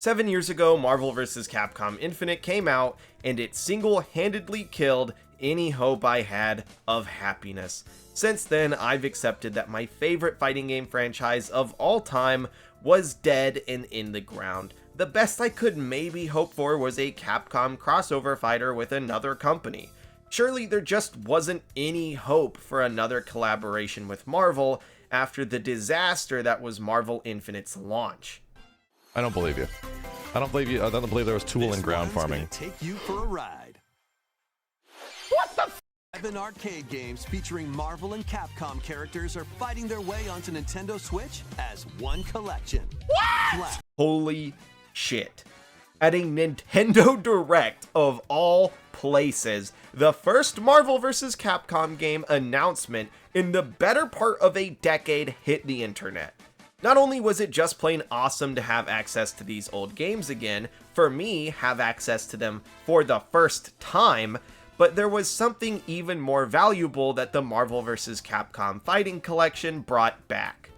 7 years ago, Marvel vs. Capcom Infinite came out, and it single-handedly killed any hope I had of happiness. Since then, I've accepted that my favorite fighting game franchise of all time was dead and in the ground. The best I could maybe hope for was a Capcom crossover fighter with another company. Surely there just wasn't any hope for another collaboration with Marvel after the disaster that was Marvel Infinite's launch. I don't believe you. I don't believe you. I don't believe there was tool and ground farming. Take you for a ride. What the f? 7 arcade games featuring Marvel and Capcom characters are fighting their way onto Nintendo Switch as one collection. What? Holy shit. At a Nintendo Direct of all places, the first Marvel vs. Capcom game announcement in the better part of a decade hit the internet. Not only was it just plain awesome to have access to these old games again, for me, have access to them for the first time, but there was something even more valuable that the Marvel vs. Capcom Fighting Collection brought back.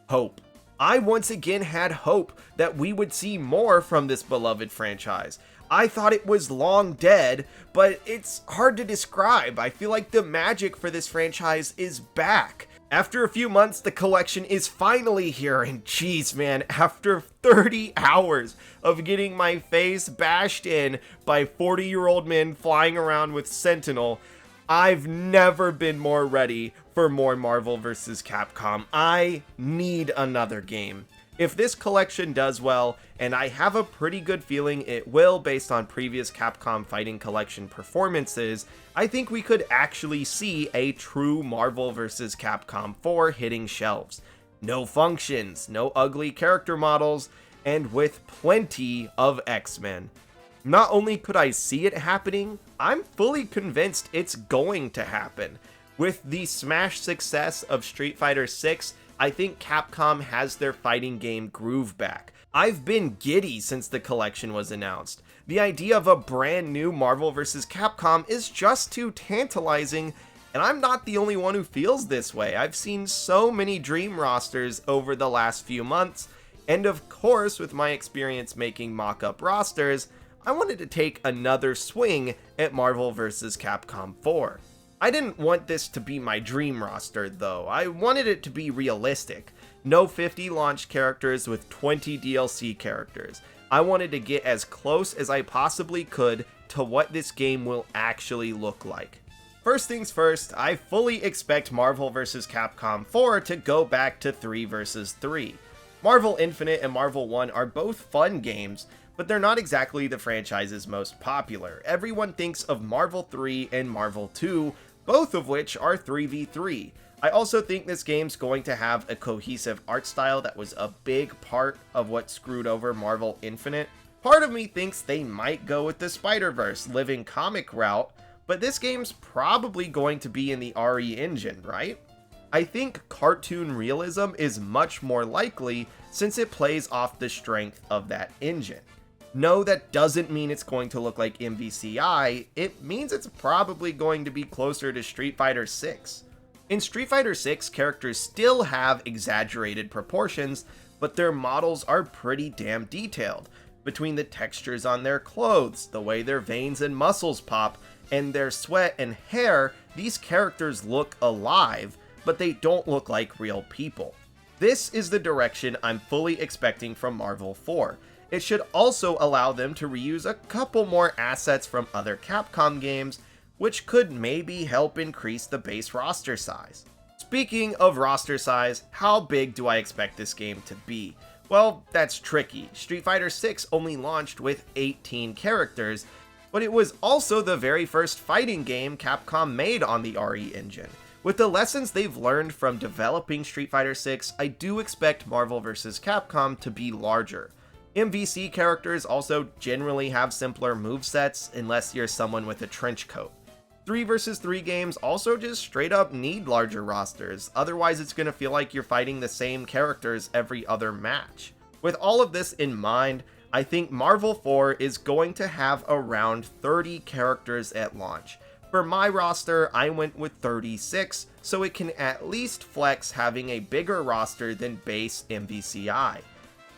Hope. I once again had hope that we would see more from this beloved franchise. I thought it was long dead, but it's hard to describe. I feel like the magic for this franchise is back. After a few months, the collection is finally here, and geez man, after 30 hours of getting my face bashed in by 40-year-old men flying around with Sentinel, I've never been more ready for more Marvel vs. Capcom. I need another game. If this collection does well, and I have a pretty good feeling it will based on previous Capcom Fighting Collection performances, I think we could actually see a true Marvel vs. Capcom 4 hitting shelves. No functions, no ugly character models, and with plenty of X-Men. Not only could I see it happening, I'm fully convinced it's going to happen. With the smash success of Street Fighter 6, I think Capcom has their fighting game groove back. I've been giddy since the collection was announced. The idea of a brand new Marvel vs. Capcom is just too tantalizing, and I'm not the only one who feels this way. I've seen so many dream rosters over the last few months, and of course, with my experience making mock-up rosters, I wanted to take another swing at Marvel vs. Capcom 4. I didn't want this to be my dream roster though, I wanted it to be realistic. No 50 launch characters with 20 DLC characters. I wanted to get as close as I possibly could to what this game will actually look like. First things first, I fully expect Marvel vs. Capcom 4 to go back to 3 vs. 3. Marvel Infinite and Marvel 1 are both fun games, but they're not exactly the franchise's most popular. Everyone thinks of Marvel 3 and Marvel 2, both of which are 3v3. I also think this game's going to have a cohesive art style that was a big part of what screwed over Marvel Infinite. Part of me thinks they might go with the Spider-Verse living comic route, but this game's probably going to be in the RE engine, right? I think cartoon realism is much more likely since it plays off the strength of that engine. No, that doesn't mean it's going to look like MVCI, it means it's probably going to be closer to Street Fighter 6. In Street Fighter 6, characters still have exaggerated proportions, but their models are pretty damn detailed. Between the textures on their clothes, the way their veins and muscles pop, and their sweat and hair, these characters look alive, but they don't look like real people. This is the direction I'm fully expecting from Marvel 4. It should also allow them to reuse a couple more assets from other Capcom games, which could maybe help increase the base roster size. Speaking of roster size, how big do I expect this game to be? Well, that's tricky. Street Fighter 6 only launched with 18 characters, but it was also the very first fighting game Capcom made on the RE engine. With the lessons they've learned from developing Street Fighter 6, I do expect Marvel vs. Capcom to be larger. MVC characters also generally have simpler movesets unless you're someone with a trench coat. 3 vs 3 games also just straight up need larger rosters, otherwise it's gonna feel like you're fighting the same characters every other match. With all of this in mind, I think Marvel 4 is going to have around 30 characters at launch. For my roster, I went with 36, so it can at least flex having a bigger roster than base MVCI.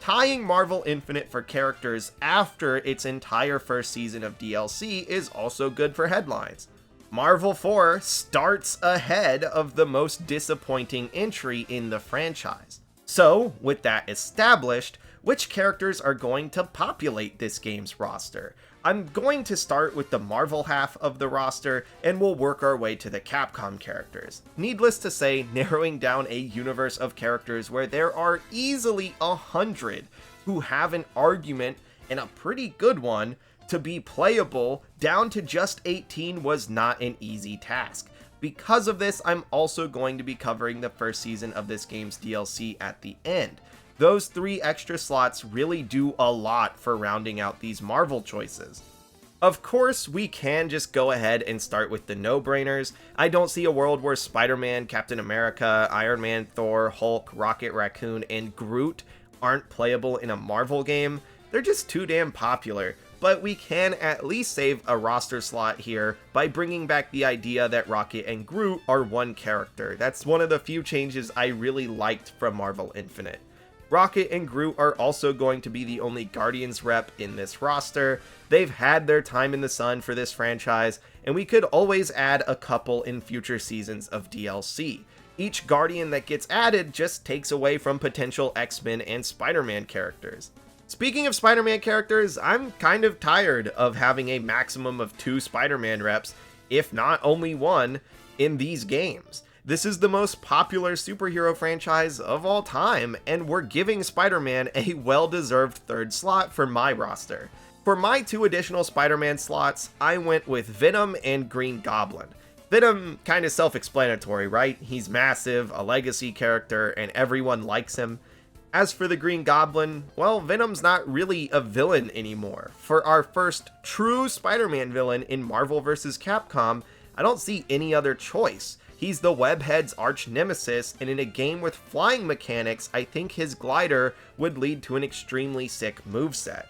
Tying Marvel Infinite for characters after its entire first season of DLC is also good for headlines. Marvel 4 starts ahead of the most disappointing entry in the franchise. So, with that established, which characters are going to populate this game's roster? I'm going to start with the Marvel half of the roster, and we'll work our way to the Capcom characters. Needless to say, narrowing down a universe of characters where there are easily 100 who have an argument, and a pretty good one, to be playable down to just 18 was not an easy task. Because of this, I'm also going to be covering the first season of this game's DLC at the end. Those 3 extra slots really do a lot for rounding out these Marvel choices. Of course, we can just go ahead and start with the no-brainers. I don't see a world where Spider-Man, Captain America, Iron Man, Thor, Hulk, Rocket Raccoon, and Groot aren't playable in a Marvel game. They're just too damn popular. But we can at least save a roster slot here by bringing back the idea that Rocket and Groot are one character. That's one of the few changes I really liked from Marvel Infinite. Rocket and Groot are also going to be the only Guardians rep in this roster. They've had their time in the sun for this franchise, and we could always add a couple in future seasons of DLC. Each Guardian that gets added just takes away from potential X-Men and Spider-Man characters. Speaking of Spider-Man characters, I'm kind of tired of having a maximum of 2 Spider-Man reps, if not only 1, in these games. This is the most popular superhero franchise of all time, and we're giving Spider-Man a well-deserved 3rd slot for my roster. For my 2 additional Spider-Man slots, I went with Venom and Green Goblin. Venom, kind of self-explanatory, right? He's massive, a legacy character, and everyone likes him. As for the Green Goblin, well, Venom's not really a villain anymore. For our first true Spider-Man villain in Marvel vs. Capcom, I don't see any other choice. He's the Webhead's arch nemesis, and in a game with flying mechanics, I think his glider would lead to an extremely sick moveset.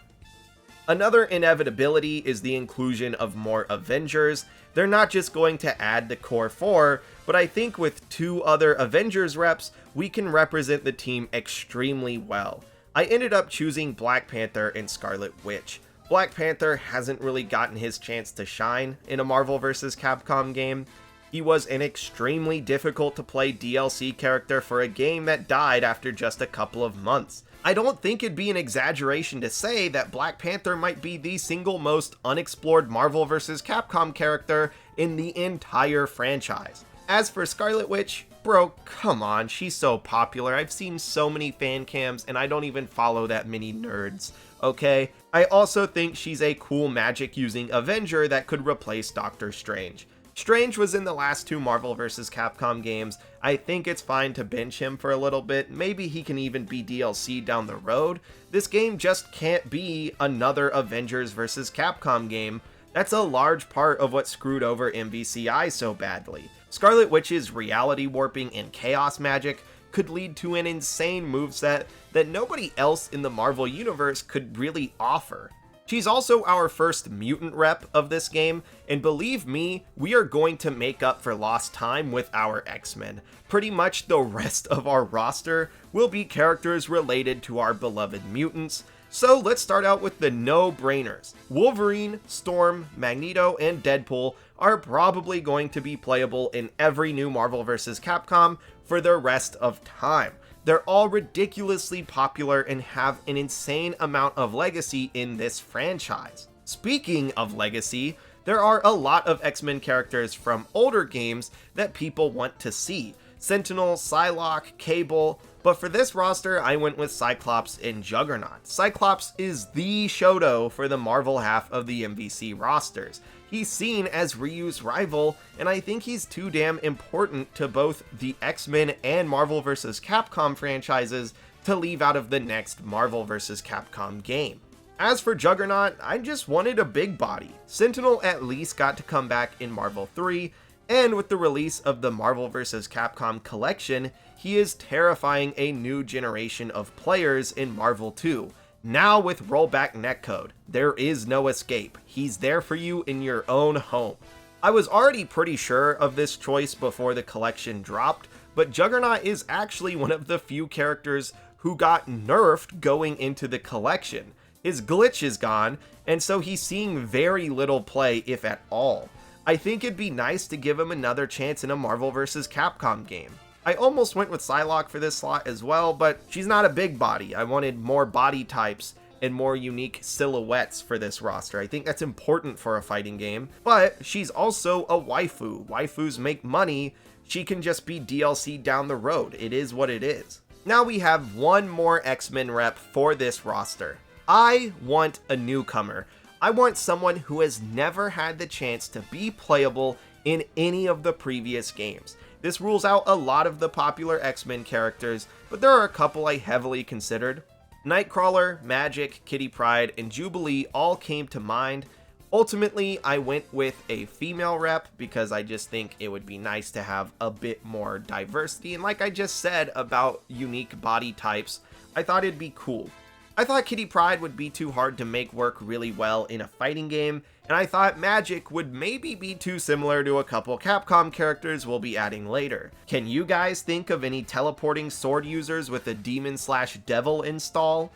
Another inevitability is the inclusion of more Avengers. They're not just going to add the core 4, but I think with 2 other Avengers reps, we can represent the team extremely well. I ended up choosing Black Panther and Scarlet Witch. Black Panther hasn't really gotten his chance to shine in a Marvel vs. Capcom game. He was an extremely difficult to play DLC character for a game that died after just a couple of months. I don't think it'd be an exaggeration to say that Black Panther might be the single most unexplored Marvel vs. Capcom character in the entire franchise. As for Scarlet Witch, bro, come on, she's so popular. I've seen so many fan cams and I don't even follow that many nerds, okay? I also think she's a cool magic using Avenger that could replace Doctor Strange. Strange was in the last 2 Marvel vs. Capcom games. I think it's fine to bench him for a little bit. Maybe he can even be DLC down the road. This game just can't be another Avengers vs. Capcom game. That's a large part of what screwed over MVCI so badly. Scarlet Witch's reality warping and chaos magic could lead to an insane moveset that nobody else in the Marvel universe could really offer. She's also our first mutant rep of this game, and believe me, we are going to make up for lost time with our X-Men. Pretty much the rest of our roster will be characters related to our beloved mutants, so let's start out with the no-brainers. Wolverine, Storm, Magneto, and Deadpool are probably going to be playable in every new Marvel vs. Capcom for the rest of time. They're all ridiculously popular and have an insane amount of legacy in this franchise. Speaking of legacy, there are a lot of X-Men characters from older games that people want to see. Sentinel, Psylocke, Cable, but for this roster, I went with Cyclops and Juggernaut. Cyclops is the Shoto for the Marvel half of the MVC rosters. He's seen as Ryu's rival, and I think he's too damn important to both the X-Men and Marvel vs. Capcom franchises to leave out of the next Marvel vs. Capcom game. As for Juggernaut, I just wanted a big body. Sentinel at least got to come back in Marvel 3, and with the release of the Marvel vs. Capcom collection, he is terrifying a new generation of players in Marvel 2. Now with rollback netcode, there is no escape. He's there for you in your own home. I was already pretty sure of this choice before the collection dropped, but Juggernaut is actually one of the few characters who got nerfed going into the collection. His glitch is gone, and so he's seeing very little play, if at all. I think it'd be nice to give him another chance in a Marvel vs. Capcom game. I almost went with Psylocke for this slot as well, but she's not a big body. I wanted more body types and more unique silhouettes for this roster. I think that's important for a fighting game, but she's also a waifu. Waifus make money. She can just be DLC down the road. It is what it is. Now we have one more X-Men rep for this roster. I want a newcomer. I want someone who has never had the chance to be playable in any of the previous games. This rules out a lot of the popular X-Men characters, but there are a couple I heavily considered. Nightcrawler, Magic, Kitty Pryde, and Jubilee all came to mind. Ultimately, I went with a female rep because I just think it would be nice to have a bit more diversity, and like I just said about unique body types, I thought it'd be cool. I thought Kitty Pryde would be too hard to make work really well in a fighting game, and I thought Magic would maybe be too similar to a couple Capcom characters we'll be adding later. Can you guys think of any teleporting sword users with a demon/devil install?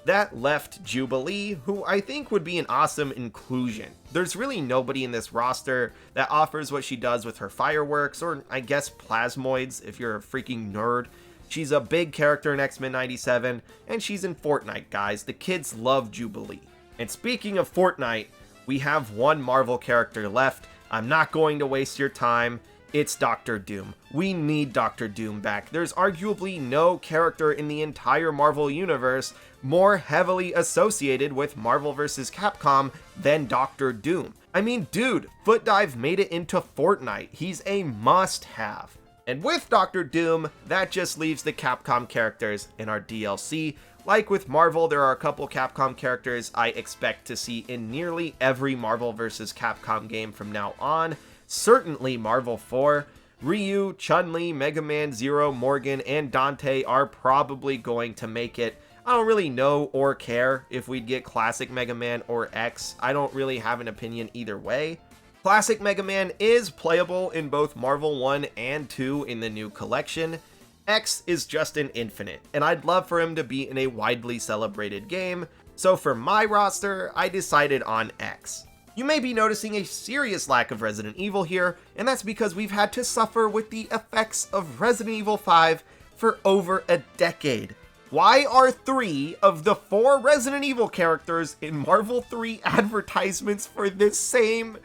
That left Jubilee, who I think would be an awesome inclusion. There's really nobody in this roster that offers what she does with her fireworks, or I guess plasmoids if you're a freaking nerd. She's a big character in X-Men 97, and she's in Fortnite, guys. The kids love Jubilee. And speaking of Fortnite, we have one Marvel character left. I'm not going to waste your time. It's Doctor Doom. We need Doctor Doom back. There's arguably no character in the entire Marvel universe more heavily associated with Marvel vs. Capcom than Doctor Doom. I mean, dude, Foot Dive made it into Fortnite. He's a must-have. And with Doctor Doom, that just leaves the Capcom characters in our DLC. Like with Marvel, there are a couple Capcom characters I expect to see in nearly every Marvel vs. Capcom game from now on. Certainly Marvel 4. Ryu, Chun-Li, Mega Man, Zero, Morgan, and Dante are probably going to make it. I don't really know or care if we'd get Classic Mega Man or X. I don't really have an opinion either way. Classic Mega Man is playable in both Marvel 1 and 2 in the new collection. X is just an infinite, and I'd love for him to be in a widely celebrated game, so for my roster, I decided on X. You may be noticing a serious lack of Resident Evil here, and that's because we've had to suffer with the effects of Resident Evil 5 for over a decade. Why are 3 of the 4 Resident Evil characters in Marvel 3 advertisements for this same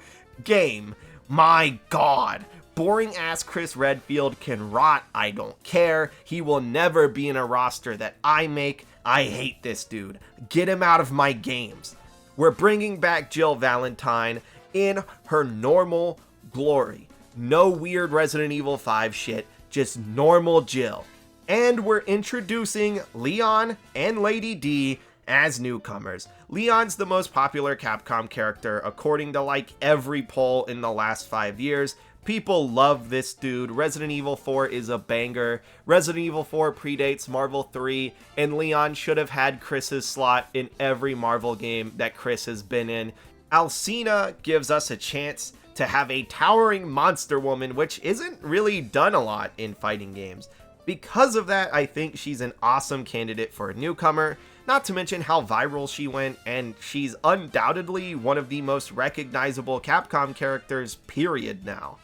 game? My god. Boring ass Chris Redfield can rot, I don't care. He will never be in a roster that I make. I hate this dude. Get him out of my games. We're bringing back Jill Valentine in her normal glory. No weird Resident Evil 5 shit, just normal Jill. And we're introducing Leon and Lady D as newcomers. Leon's the most popular Capcom character according to like every poll in the last 5 years. People love this dude. Resident Evil 4 is a banger. Resident Evil 4 predates Marvel 3, and Leon should have had Chris's slot in every Marvel game that Chris has been in. Alcina gives us a chance to have a towering monster woman, which isn't really done a lot in fighting games. Because of that, I think she's an awesome candidate for a newcomer, not to mention how viral she went, and she's undoubtedly one of the most recognizable Capcom characters, period, now.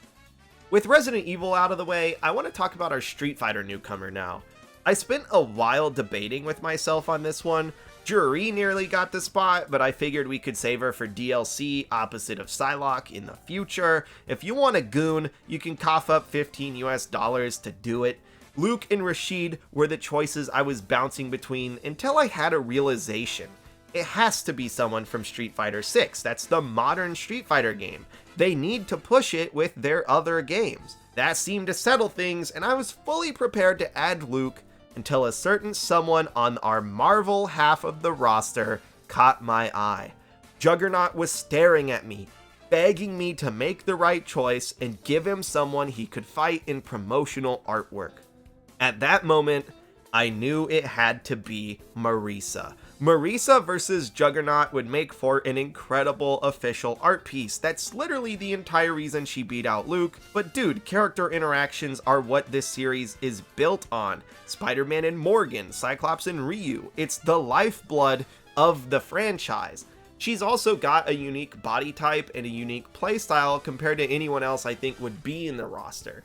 With Resident Evil out of the way, I want to talk about our Street Fighter newcomer now. I spent a while debating with myself on this one. Jury nearly got the spot, but I figured we could save her for DLC opposite of Psylocke in the future. If you want a goon, you can cough up $15 US to do it. Luke and Rashid were the choices I was bouncing between until I had a realization. It has to be someone from Street Fighter 6. That's the modern Street Fighter game. They need to push it with their other games. That seemed to settle things, and I was fully prepared to add Luke until a certain someone on our Marvel half of the roster caught my eye. Juggernaut was staring at me, begging me to make the right choice and give him someone he could fight in promotional artwork. At that moment, I knew it had to be Marisa. Marisa versus Juggernaut would make for an incredible official art piece. That's literally the entire reason she beat out Luke. But dude, character interactions are what this series is built on. Spider-Man and Morgan, Cyclops and Ryu. It's the lifeblood of the franchise. She's also got a unique body type and a unique playstyle compared to anyone else I think would be in the roster.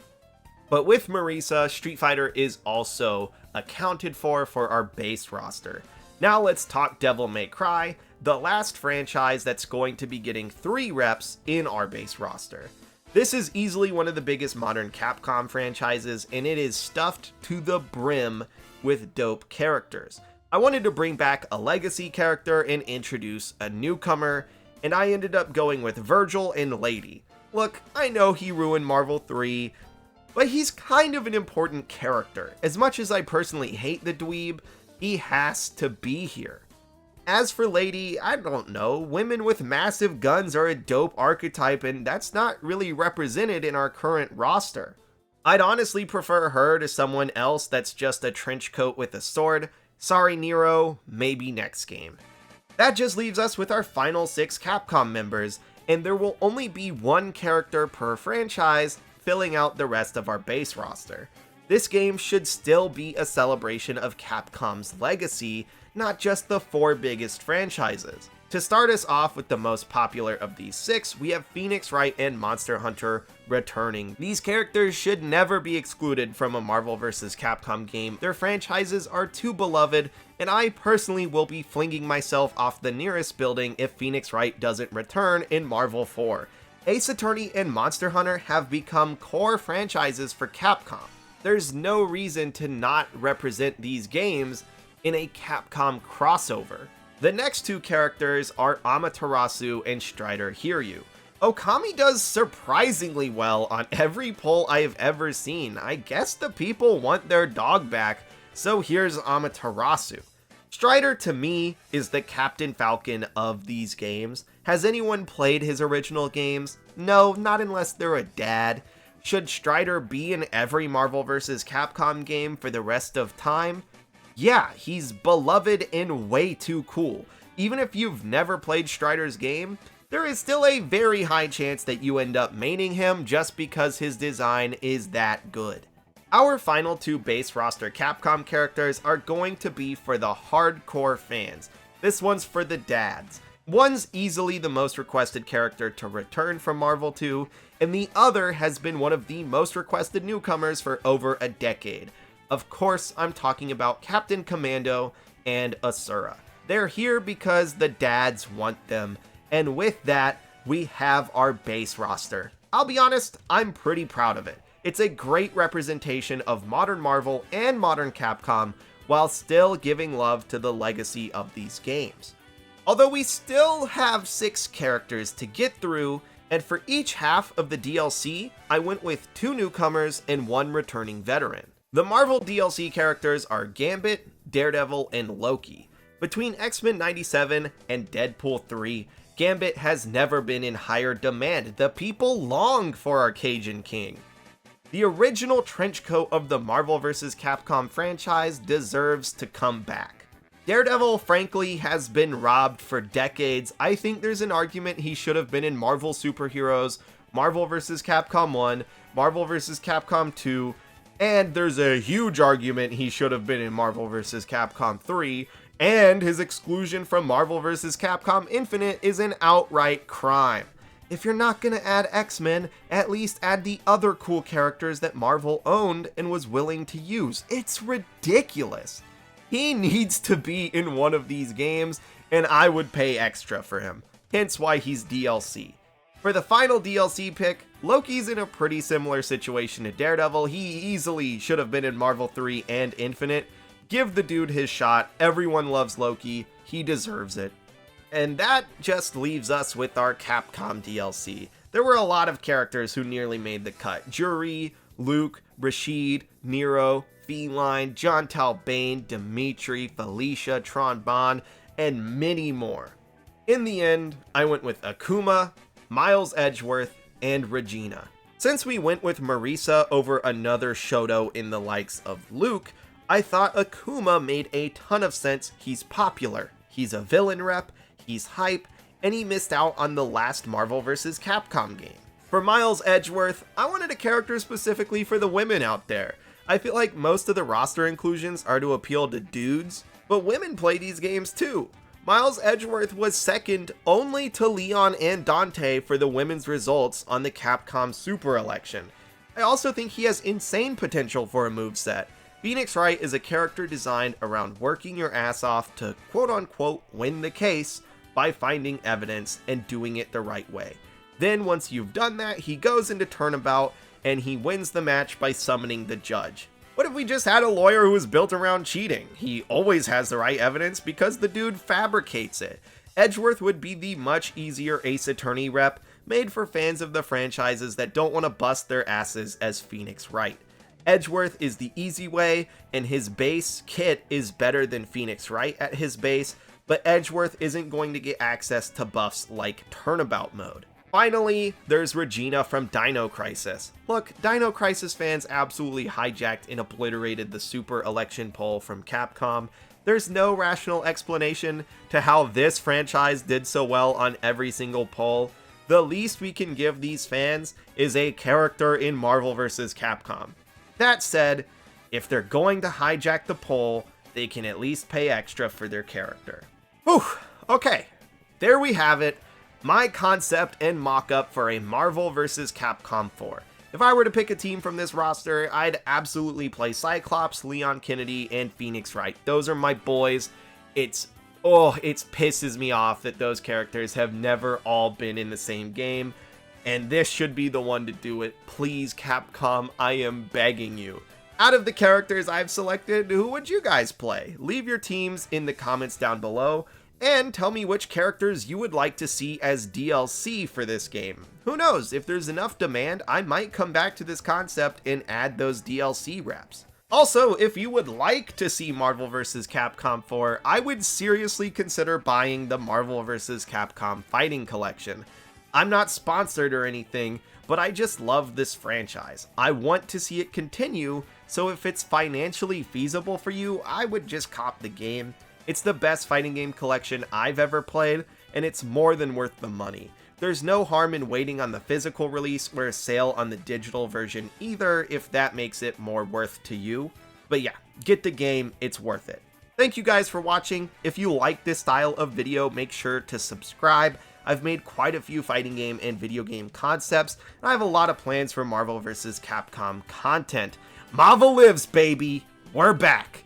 But with Marisa, Street Fighter is also accounted for our base roster. Now let's talk Devil May Cry, the last franchise that's going to be getting 3 reps in our base roster. This is easily one of the biggest modern Capcom franchises, and it is stuffed to the brim with dope characters. I wanted to bring back a legacy character and introduce a newcomer, and I ended up going with Virgil and Lady. Look, I know he ruined Marvel 3, but he's kind of an important character. As much as I personally hate the dweeb, he has to be here. As for Lady, I don't know, women with massive guns are a dope archetype, and that's not really represented in our current roster. I'd honestly prefer her to someone else that's just a trench coat with a sword. Sorry Nero, maybe next game. That just leaves us with our final 6 Capcom members, and there will only be 1 character per franchise, filling out the rest of our base roster. This game should still be a celebration of Capcom's legacy, not just the 4 biggest franchises. To start us off with the most popular of these 6, we have Phoenix Wright and Monster Hunter returning. These characters should never be excluded from a Marvel vs. Capcom game. Their franchises are too beloved, and I personally will be flinging myself off the nearest building if Phoenix Wright doesn't return in Marvel 4. Ace Attorney and Monster Hunter have become core franchises for Capcom. There's no reason to not represent these games in a Capcom crossover. The next 2 characters are Amaterasu and Strider Hiryu. Okami does surprisingly well on every poll I have ever seen. I guess the people want their dog back, so here's Amaterasu. Strider, to me, is the Captain Falcon of these games. Has anyone played his original games? No, not unless they're a dad. Should Strider be in every Marvel vs. Capcom game for the rest of time? Yeah, he's beloved and way too cool. Even if you've never played Strider's game, there is still a very high chance that you end up maining him just because his design is that good. Our final 2 base roster Capcom characters are going to be for the hardcore fans. This one's for the dads. One's easily the most requested character to return from Marvel 2, and the other has been one of the most requested newcomers for over a decade. Of course, I'm talking about Captain Commando and Assura. They're here because the dads want them, and with that, we have our base roster. I'll be honest, I'm pretty proud of it. It's a great representation of modern Marvel and modern Capcom, while still giving love to the legacy of these games. Although we still have 6 characters to get through, and for each half of the DLC, I went with 2 newcomers and 1 returning veteran. The Marvel DLC characters are Gambit, Daredevil, and Loki. Between X-Men 97 and Deadpool 3, Gambit has never been in higher demand. The people long for our Cajun King. The original trenchcoat of the Marvel vs. Capcom franchise deserves to come back. Daredevil, frankly, has been robbed for decades. I think there's an argument he should have been in Marvel Superheroes, Marvel vs. Capcom 1, Marvel vs. Capcom 2, and there's a huge argument he should have been in Marvel vs. Capcom 3, and his exclusion from Marvel vs. Capcom Infinite is an outright crime. If you're not gonna add X-Men, at least add the other cool characters that Marvel owned and was willing to use. It's ridiculous. He needs to be in one of these games, and I would pay extra for him. Hence why he's DLC. For the final DLC pick, Loki's in a pretty similar situation to Daredevil. He easily should have been in Marvel 3 and Infinite. Give the dude his shot. Everyone loves Loki. He deserves it. And that just leaves us with our Capcom DLC. There were a lot of characters who nearly made the cut. Juri, Luke, Rashid, Nero, Feline, John Talbane, Dimitri, Felicia, Tron Bond, and many more. In the end, I went with Akuma, Miles Edgeworth, and Regina. Since we went with Marisa over another Shoto in the likes of Luke, I thought Akuma made a ton of sense. He's popular, He's a villain rep, he's hype, and he missed out on the last Marvel vs. Capcom game. For Miles Edgeworth, I wanted a character specifically for the women out there. I feel like most of the roster inclusions are to appeal to dudes, but women play these games too. Miles Edgeworth was second only to Leon and Dante for the women's results on the Capcom Super election. I also think he has insane potential for a moveset. Phoenix Wright is a character designed around working your ass off to quote-unquote win the case by finding evidence and doing it the right way. Then once you've done that, he goes into turnabout and he wins the match by summoning the judge. What if we just had a lawyer who was built around cheating? He always has the right evidence because the dude fabricates it. Edgeworth would be the much easier Ace Attorney rep, made for fans of the franchises that don't want to bust their asses as Phoenix Wright. Edgeworth is the easy way, and his base kit is better than Phoenix Wright at his base, but Edgeworth isn't going to get access to buffs like Turnabout mode. Finally, there's Regina from Dino Crisis. Look, Dino Crisis fans absolutely hijacked and obliterated the Super Election poll from Capcom. There's no rational explanation to how this franchise did so well on every single poll. The least we can give these fans is a character in Marvel vs. Capcom. That said, if they're going to hijack the poll, they can at least pay extra for their character. Whew, okay, there we have it. My concept and mock-up for a Marvel vs. Capcom 4. If I were to pick a team from this roster, I'd absolutely play Cyclops, Leon Kennedy, and Phoenix Wright. Those are my boys. It pisses me off that those characters have never all been in the same game, and this should be the one to do it. Please, Capcom, I am begging you. Out of the characters I've selected, who would you guys play? Leave your teams in the comments down below, and tell me which characters you would like to see as DLC for this game. Who knows, if there's enough demand, I might come back to this concept and add those DLC reps. Also, if you would like to see Marvel vs. Capcom 4, I would seriously consider buying the Marvel vs. Capcom Fighting Collection. I'm not sponsored or anything, but I just love this franchise. I want to see it continue, so if it's financially feasible for you, I would just cop the game. It's the best fighting game collection I've ever played, and it's more than worth the money. There's no harm in waiting on the physical release or a sale on the digital version either, if that makes it more worth to you. But yeah, get the game, it's worth it. Thank you guys for watching. If you like this style of video, make sure to subscribe. I've made quite a few fighting game and video game concepts, and I have a lot of plans for Marvel vs. Capcom content. Marvel lives, baby! We're back!